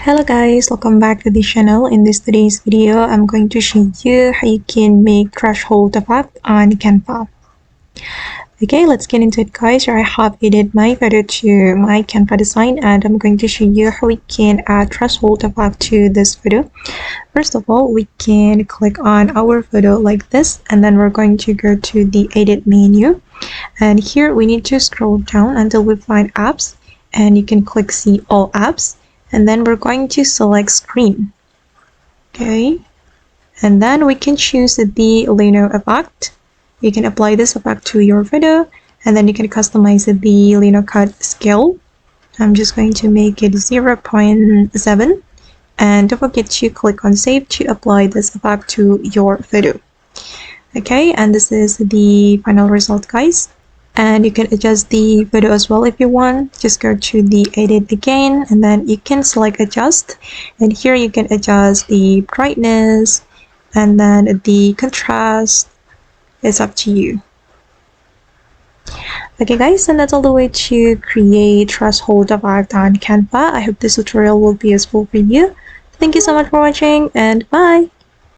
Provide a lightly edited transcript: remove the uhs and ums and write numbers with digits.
Hello guys, welcome back to the channel. In today's video, I'm going to show you how you can make threshold effect on Canva. Okay, let's get into it guys. Here I have edited my photo to my Canva design and I'm going to show you how we can add threshold effect to this photo. First of all, we can click on our photo like this and then we're going to go to the edit menu. And here we need to scroll down until we find apps and you can click see all apps. And then we're going to select screen. Okay, and then we can choose the Lino effect. You can apply this effect to your photo and then you can customize the Lino cut scale. I'm just going to make it 0.7 and don't forget to click on save to apply this effect to your photo. Okay, and this is the final result guys. And you can adjust the photo as well if you want. Just go to the edit again and then you can select adjust, and here you can adjust the brightness and then the contrast. It's up to you. Okay guys, and that's all the way to create threshold effect on Canva. I hope this tutorial will be useful for you. Thank you so much for watching and bye.